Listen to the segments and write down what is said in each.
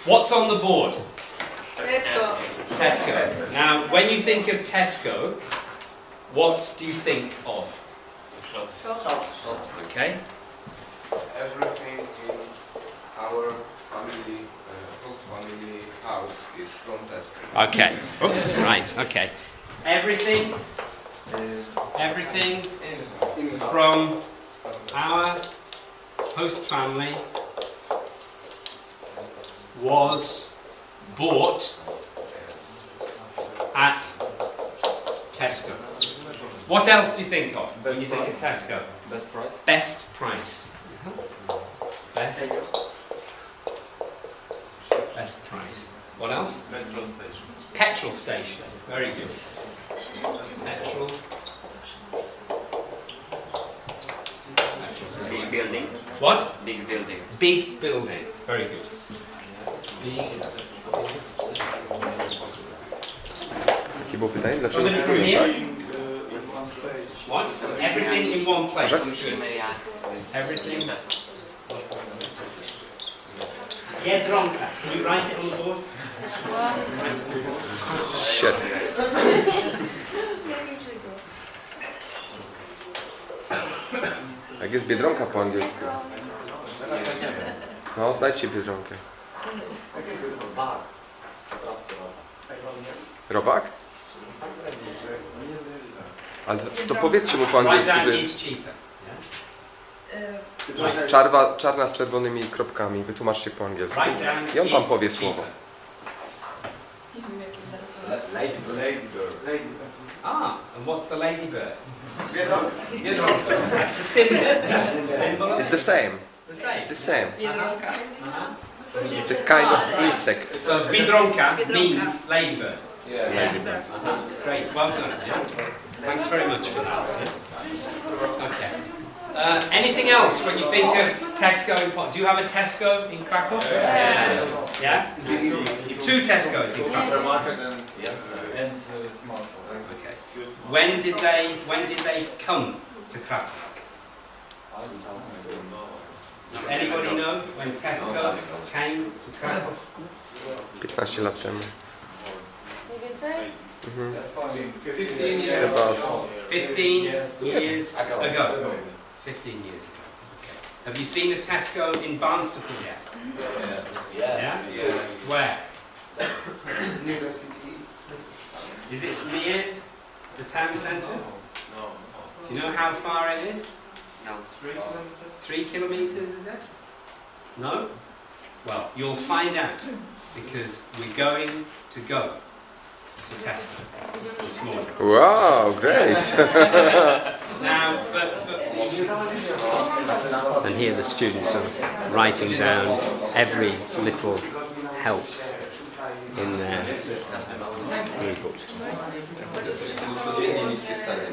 What's on the board? TESCO. TESCO. Now, when you think of TESCO, what do you think of? Shops. Okay. Everything in our family, post-family house is from TESCO. Okay. Oops. Right. Okay. Everything from our host family was bought at TESCO. What else do you think of when you think of TESCO? Best price. Best price. Best price. What else? Petrol station. Petrol station. Very good. Petrol. Big building. What? Big building. Big building. Very good. Big. Jakie było pytanie? Dlaczego Somebody from kupują, here? tak? What? Everything in one place. Może? Everything. Biedronka. Can you write it on the board? Shit. Jak jest Biedronka po angielsku? No, znajdźcie Biedronkę. Robak? Ale to powiedzcie mu po Write angielsku, down że is jest cheaper. czarna z czerwonymi kropkami. Wytłumaczcie po angielsku. Write down I on wam is powie cheaper. słowo. Ah, and what's the ladybird? Biedronka. That's the symbol. Symbol. It's the same. The same. The same. Biedronka. Uh-huh. The kind of insect. So Biedronka Biedronka. means ladybird. Ladybird. Great, well done. Thanks very much for that. Okay. Anything else when you think of TESCO? Do you have a TESCO in Krakow? Yeah. Two TESCOs in Krakow. And small shop. Okay. When did they come to Krakow? Does anybody know when TESCO came to Krakow? 15 lat temu. Mniej więcej? Mhm. 15 years About ago. 15 years ago. 15 years ago. Have you seen a TESCO in Barnstaple yet? Yeah. Where? Near the city. Is it near the town centre? Do you know how far it is? No. 3 kilometres, is it? No? Well, you'll find out because we're going to go to TESCO this morning. wow, great. Now, and here the students are writing down every little helps in their input.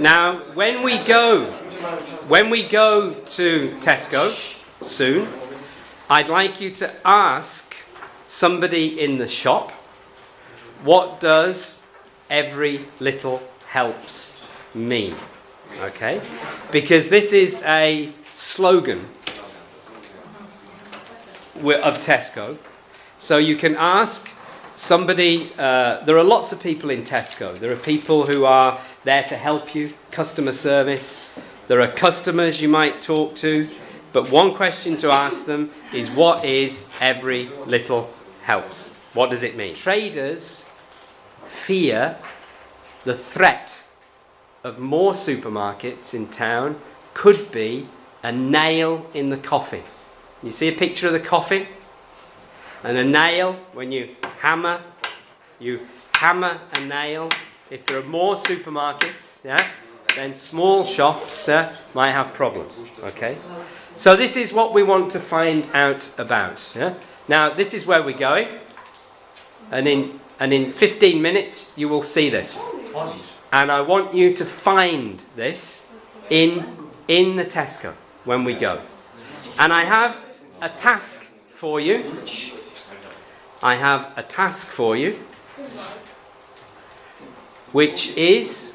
Now, when we go to TESCO soon, I'd like you to ask somebody in the shop, what does every little helps mean? Okay? Because this is a slogan of TESCO. So you can ask somebody, there are lots of people in TESCO. There are people who are there to help you, customer service. There are customers you might talk to. But one question to ask them is, what is every little helps? What does it mean? Traders fear the threat of more supermarkets in town could be a nail in the coffin. You see a picture of the coffin? And a nail, when you hammer a nail. If there are more supermarkets, then small shops might have problems. Okay? So this is what we want to find out about. Yeah? Now, this is where we're going. And in 15 minutes, you will see this. And I want you to find this in the TESCO when we go. And I have a task for you. Which is,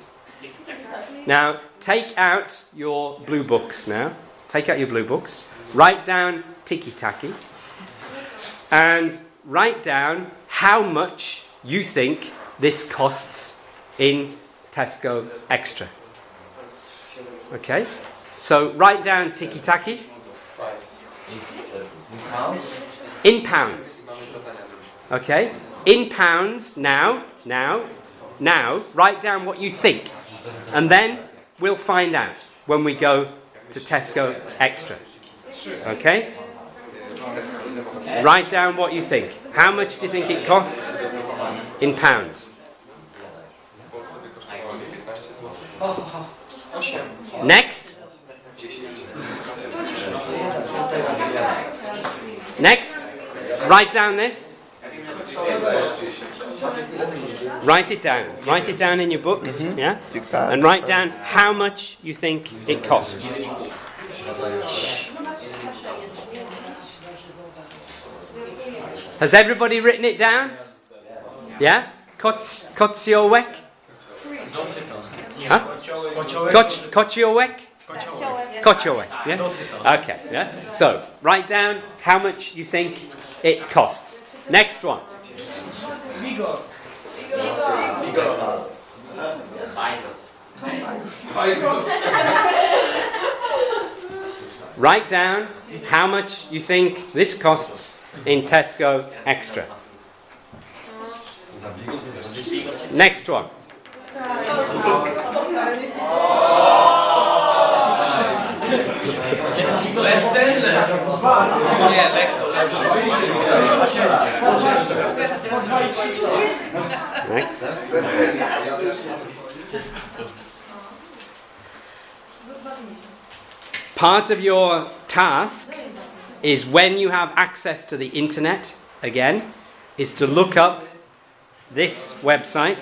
now take out your blue books now. Take out your blue books. Write down tiki-taki. And write down how much you think this costs in Tesco Extra. Okay? So write down tiki-taki. In pounds. Okay? In pounds, now, write down what you think. And then we'll find out when we go to Tesco Extra. Okay? Write down what you think. How much do you think it costs in pounds? Next. Next. Write down this. Write it down. Write it down in your book. Yeah? And write down how much you think it costs. Has everybody written it down? Yeah? Kociołek? Huh? Kociołek? Kociołek, yeah? Okay, yeah? So, write down how much you think it costs. Next one. Write down how much you think this costs in Tesco Extra. Next one. Next. Part of your task is when you have access to the internet, again, is to look up this website,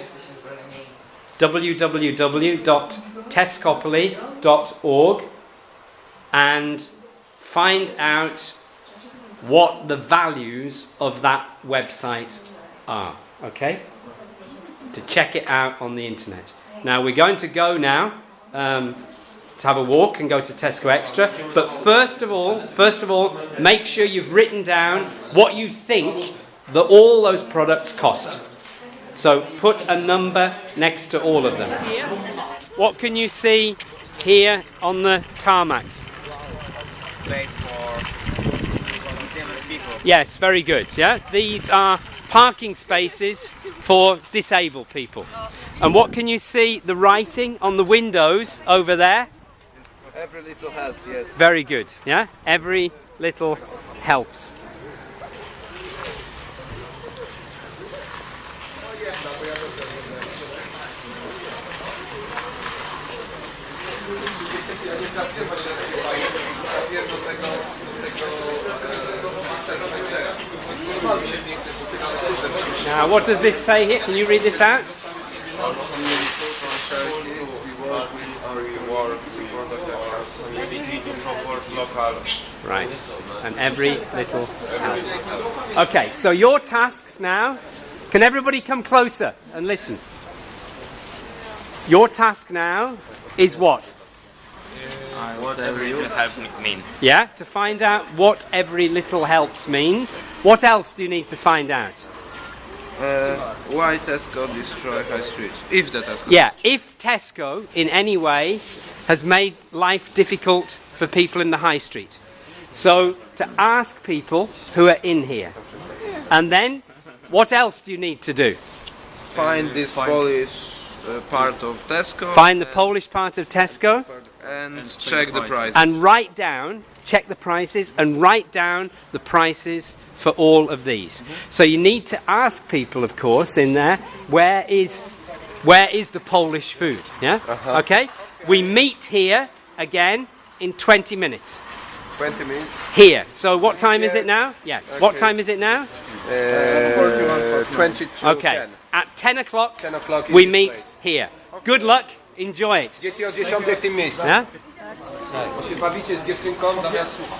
www.tescopoly.org, and find out what the values of that website are, okay? To check it out on the internet. Now we're going to go now to have a walk and go to Tesco Extra, but first of all, make sure you've written down what you think that all those products cost. So put a number next to all of them. What can you see here on the tarmac? Place for disabled people. Yes, very good. Yeah, these are parking spaces for disabled people. And what can you see? The writing on the windows over there? Every little helps, yes. Very good. Yeah, every little helps. Now, what does this say here? Can you read this out? Right, and every little helps. Okay, so your tasks now, can everybody come closer and listen? Your task now is what? What every little help mean? Yeah, to find out what every little helps means. What else do you need to find out? Why Tesco destroy High Street? If the Tesco Yeah, if Tesco in any way has made life difficult for people in the high street. So to ask people who are in here. And then what else do you need to do? Find this Polish part of Tesco. Find the Polish part of Tesco and check the prices. and write down, check the prices and write down the prices for all of these. So you need to ask people, of course, in there, where is the Polish food? Yeah? Okay? We meet here again in 20 minutes. 20 minutes. Here. So what time is it now? Yes. Okay. What time is it now? 22. Okay. 10. At 10 o'clock 10 o'clock in we this meet place. here. Good luck. Enjoy it. Dzieci o 10 w tym miejscu. Yeah? Bo się bawicie z dziewczynką zamiast słuchać.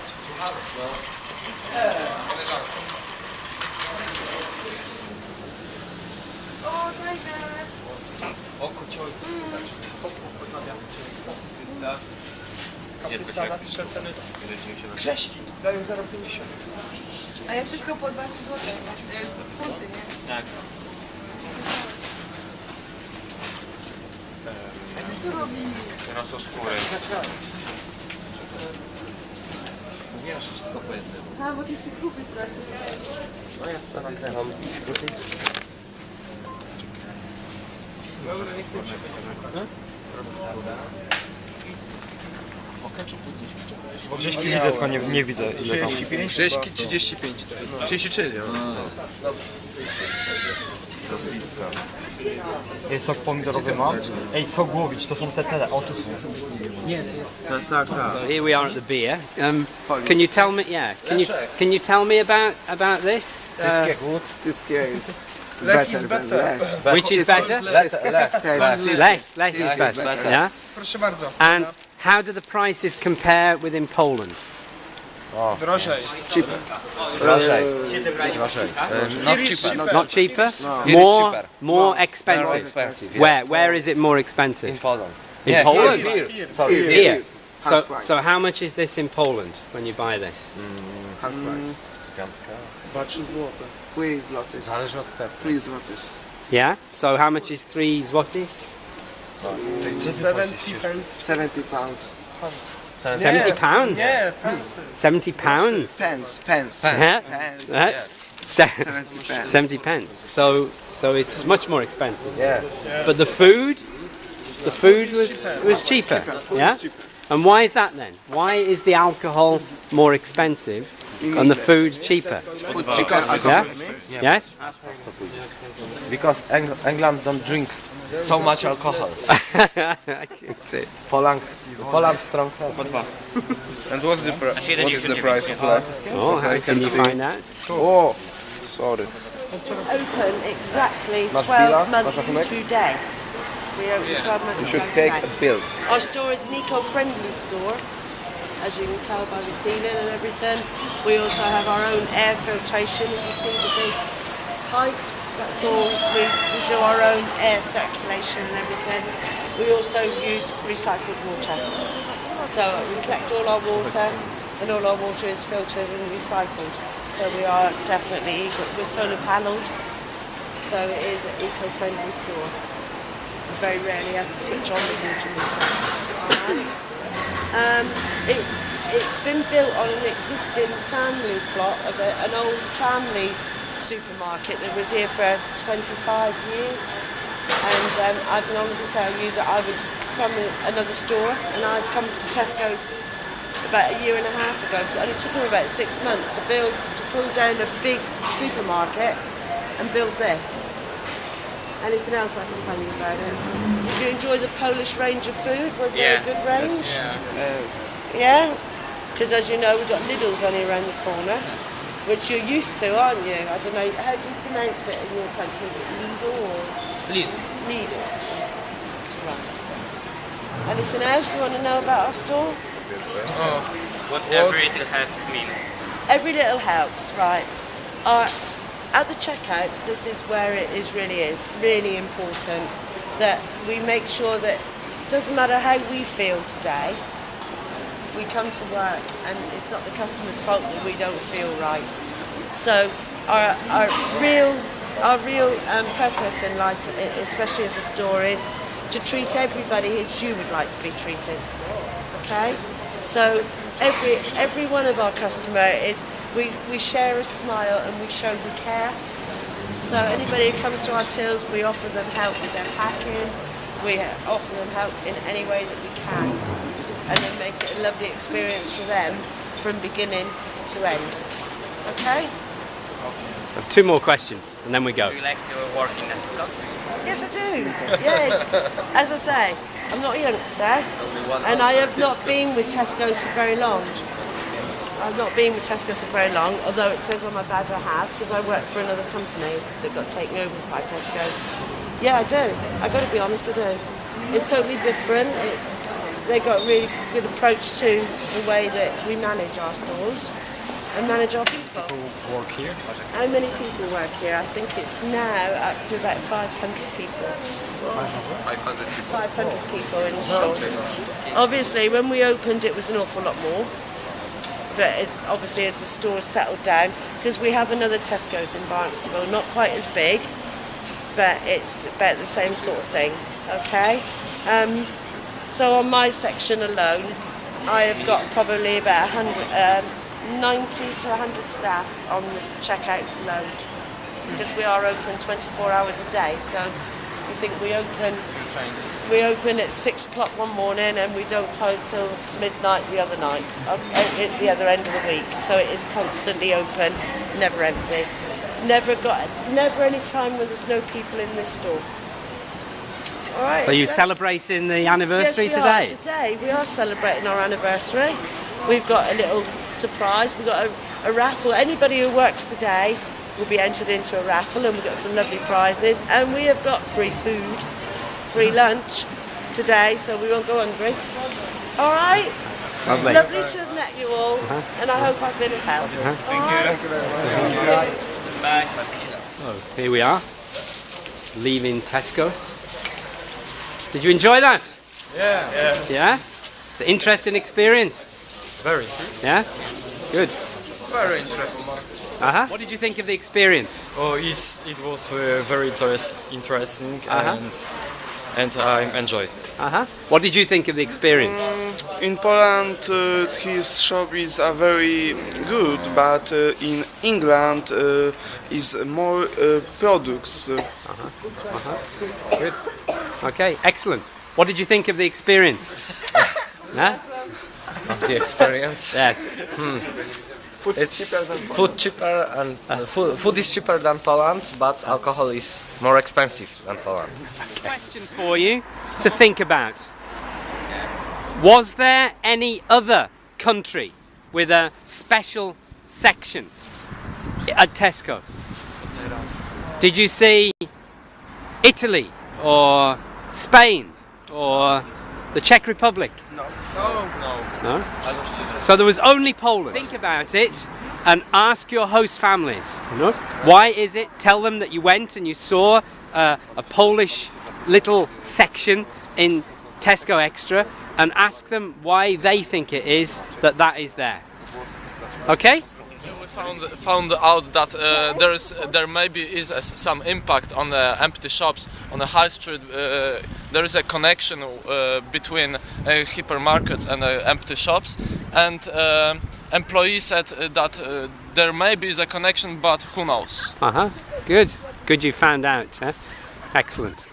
Kapitana pisze ceny. Grześki dają 0,50. A ja wszystko po 20 zł. Funty, nie? Tak. Rosło skóry. Mówiłem, że wszystko po jednym. A, bo ty chcesz kupić coś. No ja sobie nagrywam. Grześki widzę, tylko nie widzę ile tam. 35? Grześki 35. 33. Ej, sok pomidorowy mam. Ej, sok głowić, to są te. O, tu są. Tak. So here we are at the beer. Can you tell me? Yeah. Can you tell me about this? This case Lech is better. Which is better? Lech is better. Yeah. Proszę bardzo. And how do the prices compare within Poland? Drożej. Not cheaper. More expensive. Where is it more expensive? In Poland. In Poland. Here. Half price. So how much is this in Poland when you buy this? Half price. 2-3 złote. 3 zlotys. Zależy od tego. 3 zlotys. Yeah. So how much is 3 zlotys? 70 pence. 70 pounds. 70 pounds. Nie, pence. 70 pounds. Pence. Yeah. Pence. Se- 70 pence. 70 pence. So it's much more expensive. Yeah. But the food was cheaper. Yeah. And why is that then? Why is the alcohol more expensive and the food cheaper? Food cheaper. Yeah. Yes. Because England don't drink so much alcohol. That's it. Poland strong. And what's the price of that? Oh, how can you find that? Oh, sorry. Open exactly Masz 12 billa? months Masz rachunek? today. We open 12 months You should ago take today. a bill. Our store is an eco-friendly store, as you can tell by the ceiling and everything. We also have our own air filtration. If you see the big pipes, that's all. We do our own air circulation and everything. We also use recycled water. So we collect all our water, and all our water is filtered and recycled. So we are definitely we're solar panelled. So it is an eco-friendly store. We very rarely have to switch on the water meter. It's been built on an existing family plot of an old family supermarket that was here for 25 years. And I can honestly tell you that I was from another store, and I've come to Tesco's about a year and a half ago. So it only took them about 6 months to pull down a big supermarket and build this. Anything else I can tell you about it? Did you enjoy the Polish range of food? Was there a good range? Yeah? Because as you know, we've got Lidl's only around the corner, which you're used to, aren't you? I don't know, how do you pronounce it in your country? Is it Lidl or? Lidl. That's right. Anything else you want to know about our store? What every little helps mean. Every little helps, right. At the checkout, this is where it is really important that we make sure that it doesn't matter how we feel today, we come to work and it's not the customer's fault that we don't feel right. So our real purpose in life, especially as a store, is to treat everybody as you would like to be treated. Okay? So every one of our customer is we share a smile and we show we care. So anybody who comes to our tills, we offer them help with their packing. We offer them help in any way that we can, and then make it a lovely experience for them from beginning to end. Okay? So 2 more questions and then we go. Do you like to work in TESCO? Yes, I do. Yes. As I say, I'm not a youngster, and I have not been with Tesco's for very long. I've not been with Tesco's for very long, although it says on my badge I have, because I work for another company that got taken over by Tesco's. Yeah, I do. I've got to be honest, I do. It's totally different. They've got a really good approach to the way that we manage our stores. and manage our people. Who work here? How many people work here? I think it's now up to about 500 people. 500 people in the store. Obviously, when we opened, it was an awful lot more. But obviously, as the store's settled down, because we have another Tesco's in Barnstable, not quite as big, but it's about the same sort of thing. Okay. So on my section alone, I have got probably about 90 to 100 staff on the checkouts alone, because we are open 24 hours a day. So we think we open at 6 o'clock one morning and we don't close till midnight the other night, at the other end of the week. So it is constantly open, never empty. Never any time when there's no people in this store. All right. So you're celebrating the anniversary yes, today? Today we are celebrating our anniversary. We've got a little surprise. We've got a raffle. Anybody who works today will be entered into a raffle, and we've got some lovely prizes. And we have got free food, free lunch today, so we won't go hungry. All right. Lovely. Lovely to have met you all, and I hope I've been of help. Thank you very much. Bye. So here we are, leaving Tesco. Did you enjoy that? Yeah. Yes. Yeah? It's an interesting experience. Very. Yeah? Good. Very interesting. What did you think of the experience? Oh, it was very interesting and I enjoyed. What did you think of the experience? In Poland, his shop is very good, but in England is more products. Good. Okay, excellent. What did you think of the experience? Huh? Of the experience. Yes. Food cheaper and food is cheaper than Poland, but alcohol is more expensive than Poland. Question for you to think about. Was there any other country with a special section at Tesco? Did you see Italy or Spain or the Czech Republic? No? So there was only Poland. Think about it and ask your host families. No? Why is it? Tell them that you went and you saw a Polish little section in Tesco Extra, and ask them why they think it is that is there. Okay? We found out that there maybe is some impact on the empty shops on the high street. There is a connection between hypermarkets and empty shops, and employees said that there maybe is a connection, but who knows? Good. Good you found out. Excellent.